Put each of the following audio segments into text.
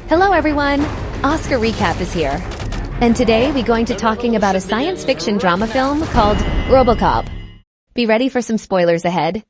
Hello everyone! Oscar Recap is here. And today we're going to talking about a science fiction drama film called RoboCop. Be ready for some spoilers ahead.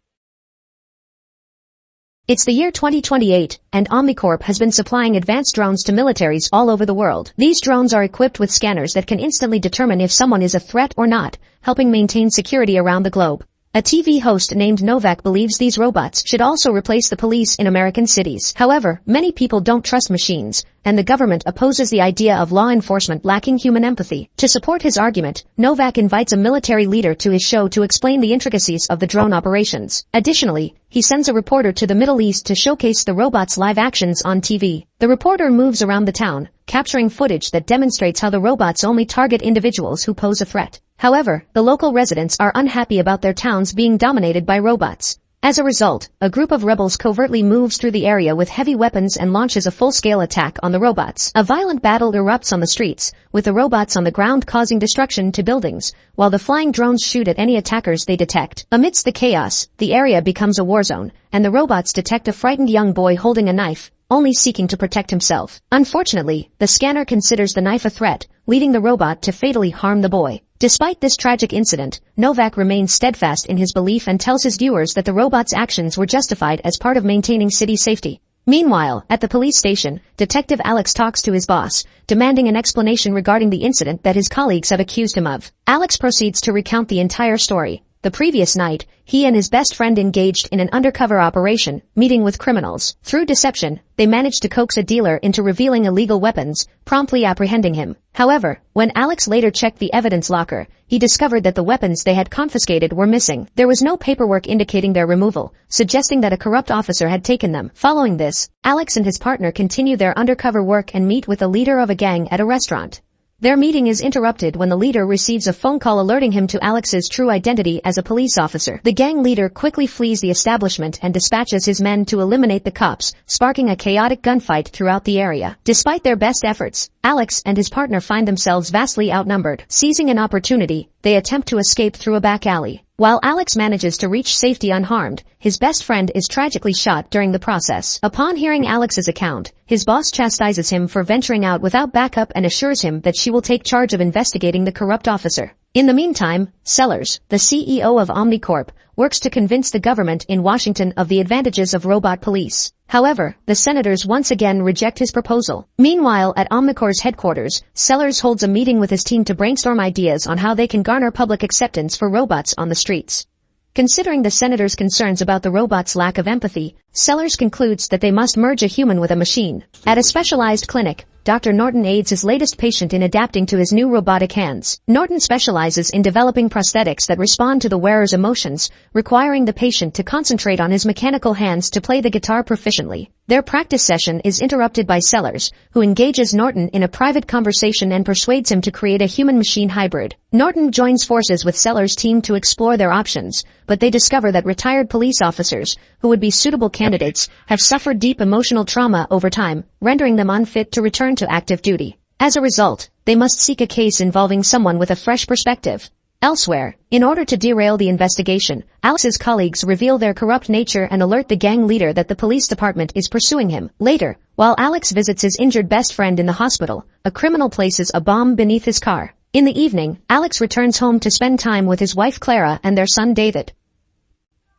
It's the year 2028, and OmniCorp has been supplying advanced drones to militaries all over the world. These drones are equipped with scanners that can instantly determine if someone is a threat or not, helping maintain security around the globe. A TV host named Novak believes these robots should also replace the police in American cities. However, many people don't trust machines, and the government opposes the idea of law enforcement lacking human empathy. To support his argument, Novak invites a military leader to his show to explain the intricacies of the drone operations. Additionally, he sends a reporter to the Middle East to showcase the robots' live actions on TV. The reporter moves around the town, capturing footage that demonstrates how the robots only target individuals who pose a threat. However, the local residents are unhappy about their towns being dominated by robots. As a result, a group of rebels covertly moves through the area with heavy weapons and launches a full-scale attack on the robots. A violent battle erupts on the streets, with the robots on the ground causing destruction to buildings, while the flying drones shoot at any attackers they detect. Amidst the chaos, the area becomes a war zone, and the robots detect a frightened young boy holding a knife, only seeking to protect himself. Unfortunately, the scanner considers the knife a threat, leading the robot to fatally harm the boy. Despite this tragic incident, Novak remains steadfast in his belief and tells his viewers that the robot's actions were justified as part of maintaining city safety. Meanwhile, at the police station, Detective Alex talks to his boss, demanding an explanation regarding the incident that his colleagues have accused him of. Alex proceeds to recount the entire story. The previous night, he and his best friend engaged in an undercover operation, meeting with criminals. Through deception, they managed to coax a dealer into revealing illegal weapons, promptly apprehending him. However, when Alex later checked the evidence locker, he discovered that the weapons they had confiscated were missing. There was no paperwork indicating their removal, suggesting that a corrupt officer had taken them. Following this, Alex and his partner continue their undercover work and meet with the leader of a gang at a restaurant. Their meeting is interrupted when the leader receives a phone call alerting him to Alex's true identity as a police officer. The gang leader quickly flees the establishment and dispatches his men to eliminate the cops, sparking a chaotic gunfight throughout the area. Despite their best efforts, Alex and his partner find themselves vastly outnumbered. Seizing an opportunity, they attempt to escape through a back alley. While Alex manages to reach safety unharmed, his best friend is tragically shot during the process. Upon hearing Alex's account, his boss chastises him for venturing out without backup and assures him that she will take charge of investigating the corrupt officer. In the meantime, Sellers, the CEO of OmniCorp, works to convince the government in Washington of the advantages of robot police. However, the senators once again reject his proposal. Meanwhile, at OmniCorp's headquarters, Sellers holds a meeting with his team to brainstorm ideas on how they can garner public acceptance for robots on the streets. Considering the senators' concerns about the robots' lack of empathy, Sellers concludes that they must merge a human with a machine. At a specialized clinic, Dr. Norton aids his latest patient in adapting to his new robotic hands. Norton specializes in developing prosthetics that respond to the wearer's emotions, requiring the patient to concentrate on his mechanical hands to play the guitar proficiently. Their practice session is interrupted by Sellers, who engages Norton in a private conversation and persuades him to create a human-machine hybrid. Norton joins forces with Sellers' team to explore their options, but they discover that retired police officers, who would be suitable candidates, have suffered deep emotional trauma over time, rendering them unfit to return to active duty. As a result, they must seek a case involving someone with a fresh perspective. Elsewhere, in order to derail the investigation, Alex's colleagues reveal their corrupt nature and alert the gang leader that the police department is pursuing him. Later, while Alex visits his injured best friend in the hospital, a criminal places a bomb beneath his car. In the evening, Alex returns home to spend time with his wife Clara and their son David.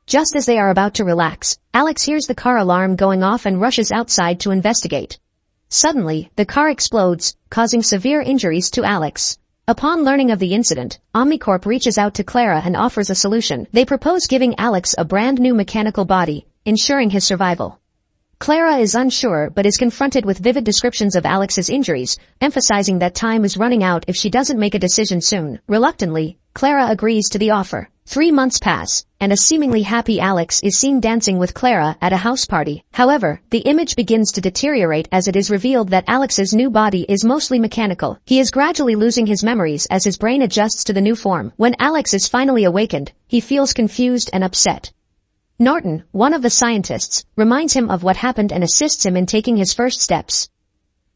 Just as they are about to relax, Alex hears the car alarm going off and rushes outside to investigate. Suddenly, the car explodes, causing severe injuries to Alex. Upon learning of the incident, OmniCorp reaches out to Clara and offers a solution. They propose giving Alex a brand new mechanical body, ensuring his survival. Clara is unsure but is confronted with vivid descriptions of Alex's injuries, emphasizing that time is running out if she doesn't make a decision soon. Reluctantly, Clara agrees to the offer. 3 months pass, and a seemingly happy Alex is seen dancing with Clara at a house party. However, the image begins to deteriorate as it is revealed that Alex's new body is mostly mechanical. He is gradually losing his memories as his brain adjusts to the new form. When Alex is finally awakened, he feels confused and upset. Norton, one of the scientists, reminds him of what happened and assists him in taking his first steps.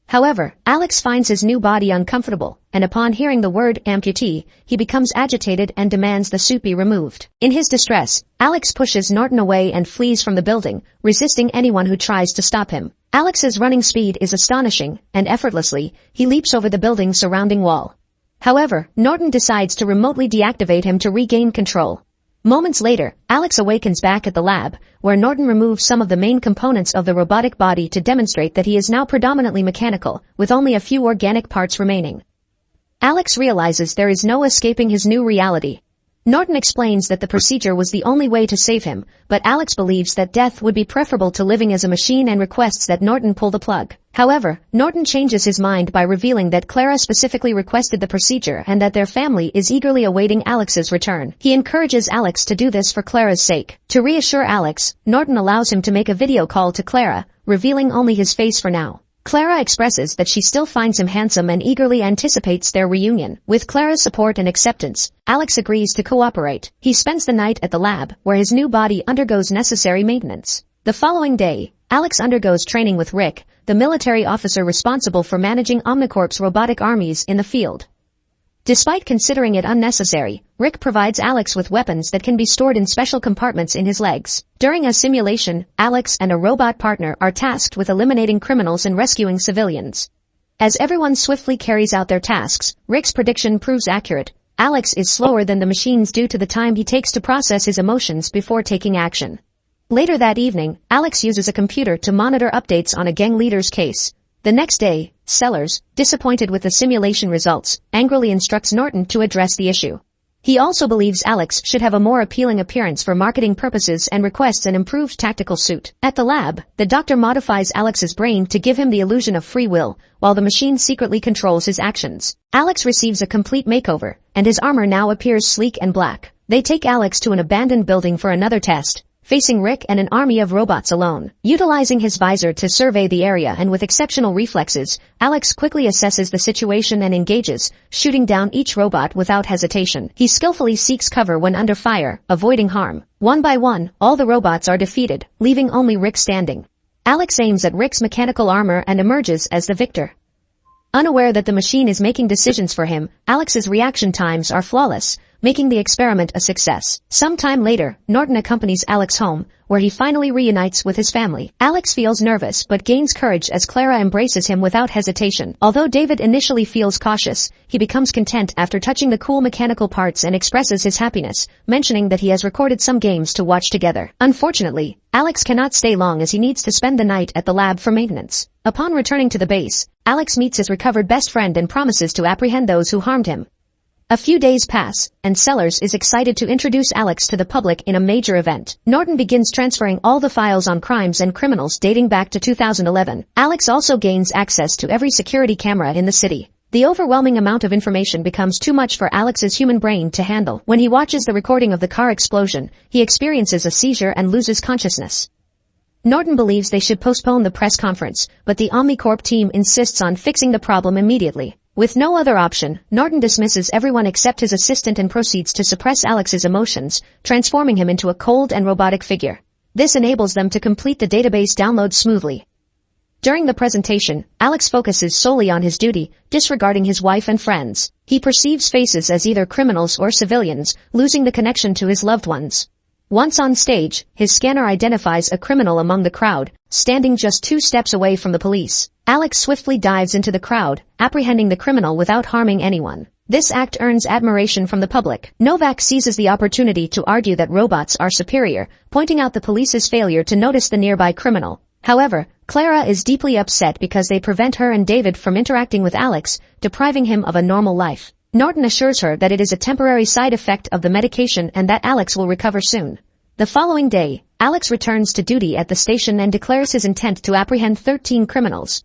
However, Alex finds his new body uncomfortable, and upon hearing the word amputee, he becomes agitated and demands the suit be removed. In his distress, Alex pushes Norton away and flees from the building, resisting anyone who tries to stop him. Alex's running speed is astonishing, and effortlessly, he leaps over the building's surrounding wall. However, Norton decides to remotely deactivate him to regain control. Moments later, Alex awakens back at the lab, where Norton removes some of the main components of the robotic body to demonstrate that he is now predominantly mechanical, with only a few organic parts remaining. Alex realizes there is no escaping his new reality. Norton explains that the procedure was the only way to save him, but Alex believes that death would be preferable to living as a machine and requests that Norton pull the plug. However, Norton changes his mind by revealing that Clara specifically requested the procedure and that their family is eagerly awaiting Alex's return. He encourages Alex to do this for Clara's sake. To reassure Alex, Norton allows him to make a video call to Clara, revealing only his face for now. Clara expresses that she still finds him handsome and eagerly anticipates their reunion. With Clara's support and acceptance, Alex agrees to cooperate. He spends the night at the lab, where his new body undergoes necessary maintenance. The following day, Alex undergoes training with Rick, the military officer responsible for managing OmniCorp's robotic armies in the field. Despite considering it unnecessary, Rick provides Alex with weapons that can be stored in special compartments in his legs. During a simulation, Alex and a robot partner are tasked with eliminating criminals and rescuing civilians. As everyone swiftly carries out their tasks, Rick's prediction proves accurate. Alex is slower than the machines due to the time he takes to process his emotions before taking action. Later that evening, Alex uses a computer to monitor updates on a gang leader's case. The next day, Sellers, disappointed with the simulation results, angrily instructs Norton to address the issue. He also believes Alex should have a more appealing appearance for marketing purposes and requests an improved tactical suit. At the lab, the doctor modifies Alex's brain to give him the illusion of free will, while the machine secretly controls his actions. Alex receives a complete makeover, and his armor now appears sleek and black. They take Alex to an abandoned building for another test, facing Rick and an army of robots alone. Utilizing his visor to survey the area and with exceptional reflexes, Alex quickly assesses the situation and engages, shooting down each robot without hesitation. He skillfully seeks cover when under fire, avoiding harm. One by one, all the robots are defeated, leaving only Rick standing. Alex aims at Rick's mechanical armor and emerges as the victor. Unaware that the machine is making decisions for him, Alex's reaction times are flawless, making the experiment a success. Sometime later, Norton accompanies Alex home, where he finally reunites with his family. Alex feels nervous but gains courage as Clara embraces him without hesitation. Although David initially feels cautious, he becomes content after touching the cool mechanical parts and expresses his happiness, mentioning that he has recorded some games to watch together. Unfortunately, Alex cannot stay long as he needs to spend the night at the lab for maintenance. Upon returning to the base, Alex meets his recovered best friend and promises to apprehend those who harmed him. A few days pass, and Sellers is excited to introduce Alex to the public in a major event. Norton begins transferring all the files on crimes and criminals dating back to 2011. Alex also gains access to every security camera in the city. The overwhelming amount of information becomes too much for Alex's human brain to handle. When he watches the recording of the car explosion, he experiences a seizure and loses consciousness. Norton believes they should postpone the press conference, but the OmniCorp team insists on fixing the problem immediately. With no other option, Norton dismisses everyone except his assistant and proceeds to suppress Alex's emotions, transforming him into a cold and robotic figure. This enables them to complete the database download smoothly. During the presentation, Alex focuses solely on his duty, disregarding his wife and friends. He perceives faces as either criminals or civilians, losing the connection to his loved ones. Once on stage, his scanner identifies a criminal among the crowd, standing just 2 steps away from the police. Alex swiftly dives into the crowd, apprehending the criminal without harming anyone. This act earns admiration from the public. Novak seizes the opportunity to argue that robots are superior, pointing out the police's failure to notice the nearby criminal. However, Clara is deeply upset because they prevent her and David from interacting with Alex, depriving him of a normal life. Norton assures her that it is a temporary side effect of the medication and that Alex will recover soon. The following day, Alex returns to duty at the station and declares his intent to apprehend 13 criminals.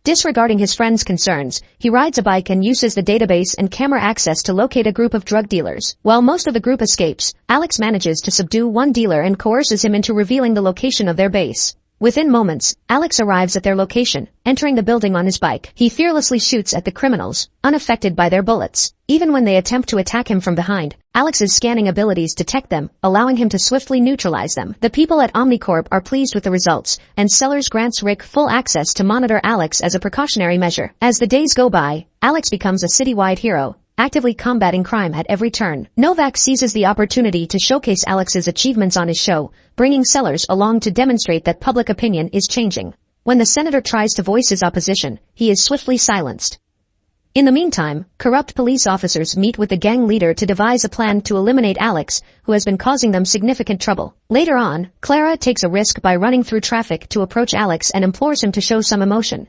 Disregarding his friend's concerns, he rides a bike and uses the database and camera access to locate a group of drug dealers. While most of the group escapes, Alex manages to subdue one dealer and coerces him into revealing the location of their base. Within moments, Alex arrives at their location, entering the building on his bike. He fearlessly shoots at the criminals, unaffected by their bullets. Even when they attempt to attack him from behind, Alex's scanning abilities detect them, allowing him to swiftly neutralize them. The people at OmniCorp are pleased with the results, and Sellers grants Rick full access to monitor Alex as a precautionary measure. As the days go by, Alex becomes a citywide hero, actively combating crime at every turn. Novak seizes the opportunity to showcase Alex's achievements on his show, bringing Sellers along to demonstrate that public opinion is changing. When the senator tries to voice his opposition, he is swiftly silenced. In the meantime, corrupt police officers meet with the gang leader to devise a plan to eliminate Alex, who has been causing them significant trouble. Later on, Clara takes a risk by running through traffic to approach Alex and implores him to show some emotion.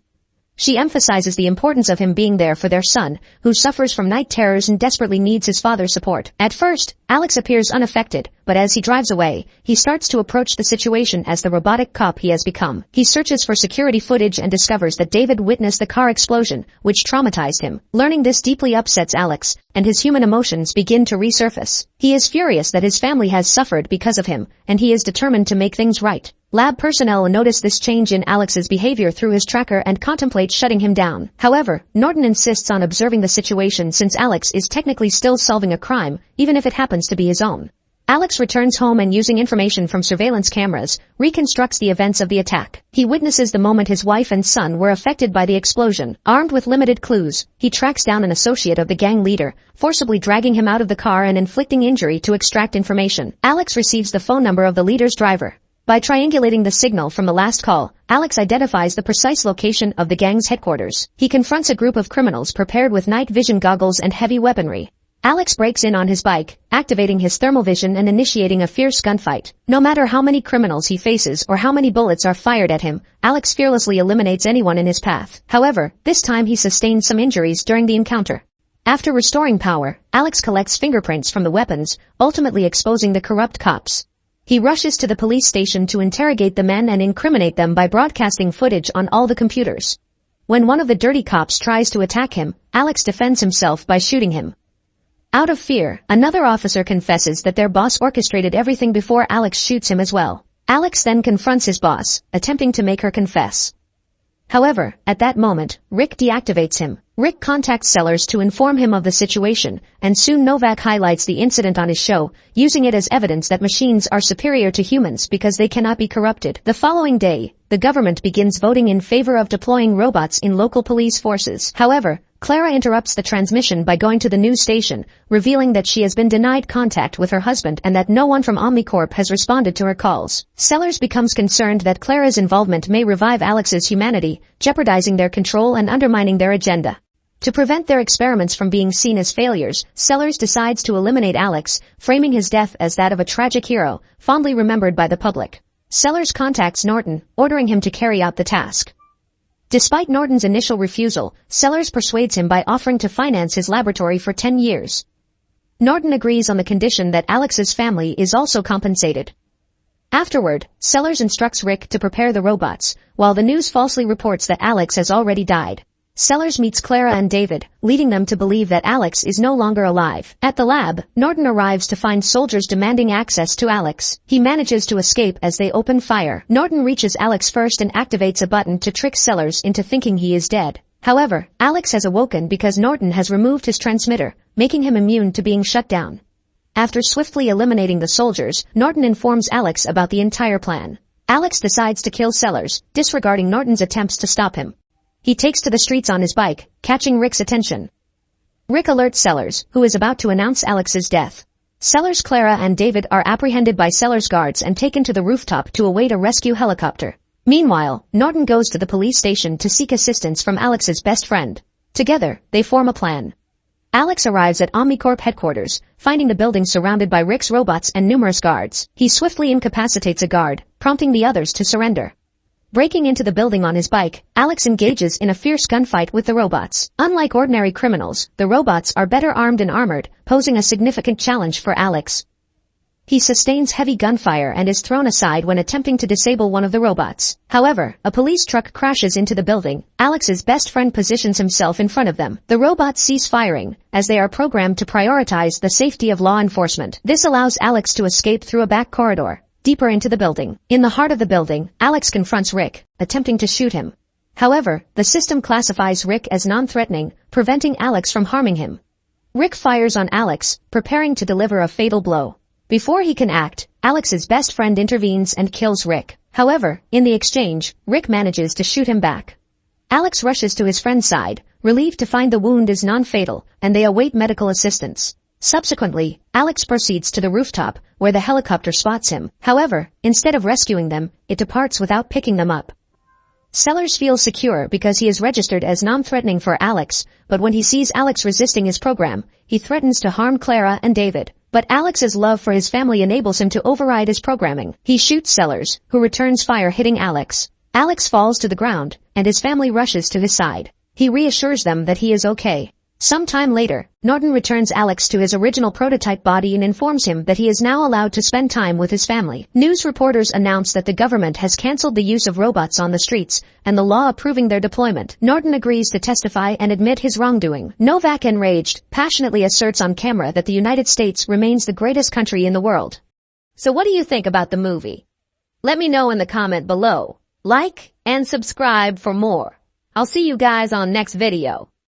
She emphasizes the importance of him being there for their son, who suffers from night terrors and desperately needs his father's support. At first, Alex appears unaffected, but as he drives away, he starts to approach the situation as the robotic cop he has become. He searches for security footage and discovers that David witnessed the car explosion, which traumatized him. Learning this deeply upsets Alex, and his human emotions begin to resurface. He is furious that his family has suffered because of him, and he is determined to make things right. Lab personnel notice this change in Alex's behavior through his tracker and contemplate shutting him down. However, Norton insists on observing the situation since Alex is technically still solving a crime, even if it happens to be his own. Alex returns home and using information from surveillance cameras, reconstructs the events of the attack. He witnesses the moment his wife and son were affected by the explosion. Armed with limited clues, he tracks down an associate of the gang leader, forcibly dragging him out of the car and inflicting injury to extract information. Alex receives the phone number of the leader's driver. By triangulating the signal from the last call, Alex identifies the precise location of the gang's headquarters. He confronts a group of criminals prepared with night vision goggles and heavy weaponry. Alex breaks in on his bike, activating his thermal vision and initiating a fierce gunfight. No matter how many criminals he faces or how many bullets are fired at him, Alex fearlessly eliminates anyone in his path. However, this time he sustains some injuries during the encounter. After restoring power, Alex collects fingerprints from the weapons, ultimately exposing the corrupt cops. He rushes to the police station to interrogate the men and incriminate them by broadcasting footage on all the computers. When one of the dirty cops tries to attack him, Alex defends himself by shooting him. Out of fear, another officer confesses that their boss orchestrated everything before Alex shoots him as well. Alex then confronts his boss, attempting to make her confess. However, at that moment, Rick deactivates him. Rick contacts Sellers to inform him of the situation, and soon Novak highlights the incident on his show, using it as evidence that machines are superior to humans because they cannot be corrupted. The following day, the government begins voting in favor of deploying robots in local police forces. However, Clara interrupts the transmission by going to the news station, revealing that she has been denied contact with her husband and that no one from OmniCorp has responded to her calls. Sellers becomes concerned that Clara's involvement may revive Alex's humanity, jeopardizing their control and undermining their agenda. To prevent their experiments from being seen as failures, Sellers decides to eliminate Alex, framing his death as that of a tragic hero, fondly remembered by the public. Sellers contacts Norton, ordering him to carry out the task. Despite Norton's initial refusal, Sellers persuades him by offering to finance his laboratory for 10 years. Norton agrees on the condition that Alex's family is also compensated. Afterward, Sellers instructs Rick to prepare the robots, while the news falsely reports that Alex has already died. Sellers meets Clara and David, leading them to believe that Alex is no longer alive. At the lab, Norton arrives to find soldiers demanding access to Alex. He manages to escape as they open fire. Norton reaches Alex first and activates a button to trick Sellers into thinking he is dead. However, Alex has awoken because Norton has removed his transmitter, making him immune to being shut down. After swiftly eliminating the soldiers, Norton informs Alex about the entire plan. Alex decides to kill Sellers, disregarding Norton's attempts to stop him. He takes to the streets on his bike, catching Rick's attention. Rick alerts Sellers, who is about to announce Alex's death. Sellers, Clara, and David are apprehended by Sellers' guards and taken to the rooftop to await a rescue helicopter. Meanwhile, Norton goes to the police station to seek assistance from Alex's best friend. Together, they form a plan. Alex arrives at OmniCorp headquarters, finding the building surrounded by Rick's robots and numerous guards. He swiftly incapacitates a guard, prompting the others to surrender. Breaking into the building on his bike, Alex engages in a fierce gunfight with the robots. Unlike ordinary criminals, the robots are better armed and armored, posing a significant challenge for Alex. He sustains heavy gunfire and is thrown aside when attempting to disable one of the robots. However, a police truck crashes into the building. Alex's best friend positions himself in front of them. The robots cease firing, as they are programmed to prioritize the safety of law enforcement. This allows Alex to escape through a back corridor. Deeper into the building. In the heart of the building, Alex confronts Rick, attempting to shoot him. However, the system classifies Rick as non-threatening, preventing Alex from harming him. Rick fires on Alex, preparing to deliver a fatal blow. Before he can act, Alex's best friend intervenes and kills Rick. However, in the exchange, Rick manages to shoot him back. Alex rushes to his friend's side, relieved to find the wound is non-fatal, and they await medical assistance. Subsequently, Alex proceeds to the rooftop, where the helicopter spots him. However, instead of rescuing them, it departs without picking them up. Sellers feels secure because he is registered as non-threatening for Alex, but when he sees Alex resisting his program, he threatens to harm Clara and David. But Alex's love for his family enables him to override his programming. He shoots Sellers, who returns fire hitting Alex. Alex falls to the ground, and his family rushes to his side. He reassures them that he is okay. Some time later, Norton returns Alex to his original prototype body and informs him that he is now allowed to spend time with his family. News reporters announce that the government has cancelled the use of robots on the streets and the law approving their deployment. Norton agrees to testify and admit his wrongdoing. Novak, enraged, passionately asserts on camera that the United States remains the greatest country in the world. So what do you think about the movie? Let me know in the comment below. Like and subscribe for more. I'll see you guys on next video.